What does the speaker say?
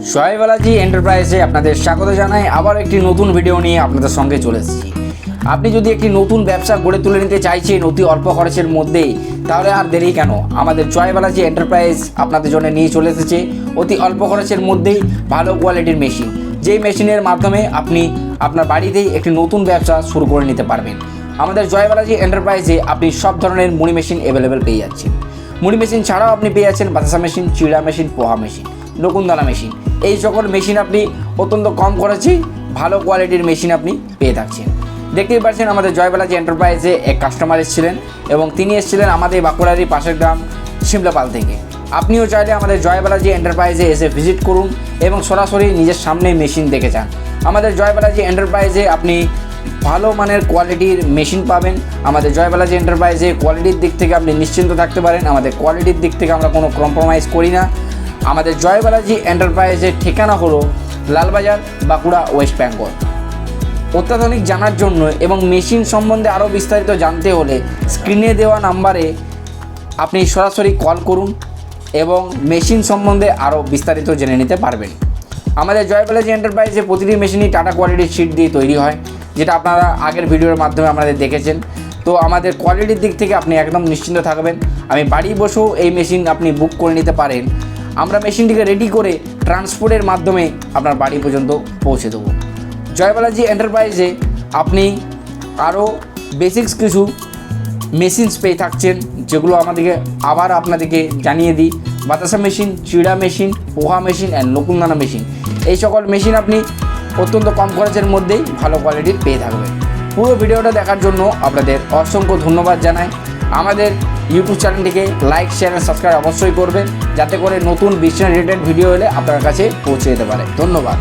জয়বালাজি এন্টারপ্রাইজে আপনাদের স্বাগত জানাই। আবার একটি নতুন ভিডিও নিয়ে আপনাদের সঙ্গে চলে এসেছি। আপনি যদি একটি নতুন ব্যবসা গড়ে তুলে নিতে চাইছেন অতি অল্প খরচের মধ্যেই, তাহলে আর দেরি কেন, আমাদের জয়বালাজি এন্টারপ্রাইজ আপনাদের জন্য নিয়ে চলে এসেছে অতি অল্প খরচের মধ্যেই ভালো কোয়ালিটির মেশিন, যেই মেশিনের মাধ্যমে আপনি আপনার বাড়িতেই একটি নতুন ব্যবসা শুরু করে নিতে পারবেন। আমাদের জয়বালাজি এন্টারপ্রাইজে আপনি সব ধরনের মুড়ি মেশিন অ্যাভেলেবেল পেয়ে যাচ্ছেন। মুড়ি মেশিন ছাড়াও আপনি পেয়ে যাচ্ছেন বাতাসা মেশিন, চিড়া মেশিন, পোহা মেশিন, নকুনদানা মেশিন। এই সকল মেশিন আপনি অত্যন্ত কম খরচে ভালো কোয়ালিটির মেশিন আপনি পেয়ে থাকছেন। দেখতেই পাচ্ছেন আমাদের জয়বালাজি এন্টারপ্রাইজে এক কাস্টমার এসেছিলেন এবং তিনি এসেছিলেন আমাদের বাঁকুড়ারই পাশের গ্রাম শিমলাপাল থেকে। আপনিও চাইলে আমাদের জয়বালাজি এন্টারপ্রাইজে এসে ভিজিট করুন এবং সরাসরি নিজের সামনেই মেশিন দেখে যান। আমাদের জয়বালাজি এন্টারপ্রাইজে আপনি ভালো মানের কোয়ালিটির মেশিন পাবেন। আমাদের জয়বালাজি এন্টারপ্রাইজে কোয়ালিটির দিক থেকে আপনি নিশ্চিন্ত থাকতে পারেন। আমাদের কোয়ালিটির দিক থেকে আমরা কোনো কম্প্রোমাইজ করি না। আমাদের জয়বালাজি এন্টারপ্রাইজের ঠিকানা হলো লালবাজার, বাঁকুড়া, ওয়েস্ট বেঙ্গল। অত্যাধুনিক জানার জন্য এবং মেশিন সম্বন্ধে আরও বিস্তারিত জানতে হলে স্ক্রিনে দেওয়া নাম্বারে আপনি সরাসরি কল করুন এবং মেশিন সম্বন্ধে আরও বিস্তারিত জেনে নিতে পারবেন। আমাদের জয়বালাজি এন্টারপ্রাইজে প্রতিটি মেশিনই টাটা কোয়ালিটির শিট দিয়ে তৈরি হয়, যেটা আপনারা আগের ভিডিওর মাধ্যমে আমাদের দেখেছেন। তো আমাদের কোয়ালিটির দিক থেকে আপনি একদম নিশ্চিন্ত থাকবেন। আমি বাড়ি বসেও এই মেশিন আপনি বুক করে নিতে পারেন। আমরা মেশিনটিকে রেডি করে ট্রান্সপোর্টের মাধ্যমে আপনার বাড়ি পর্যন্ত পৌঁছে দেবো। জয়বালাজি এন্টারপ্রাইজে আপনি আরও বেসিক্স কিছু মেশিনস পেয়ে থাকছেন, যেগুলো আমাদেরকে আবার আপনাদেরকে জানিয়ে দিই। বাতাসা মেশিন, চিড়া মেশিন, পোহা মেশিন অ্যান্ড নকুনদানা মেশিন, এই সকল মেশিন আপনি অত্যন্ত কম খরচের মধ্যেই ভালো কোয়ালিটির পেয়ে থাকবেন। পুরো ভিডিওটা দেখার জন্য আপনাদের অসংখ্য ধন্যবাদ জানাই। আমাদের ইউটিউব চ্যানেলটিকে লাইক, শেয়ার এবং সাবস্ক্রাইব অবশ্যই করবেন, যাতে করে নতুন বিজনেস রিলেটেড ভিডিও এলে আপনার কাছে পৌঁছে যেতে পারে। ধন্যবাদ।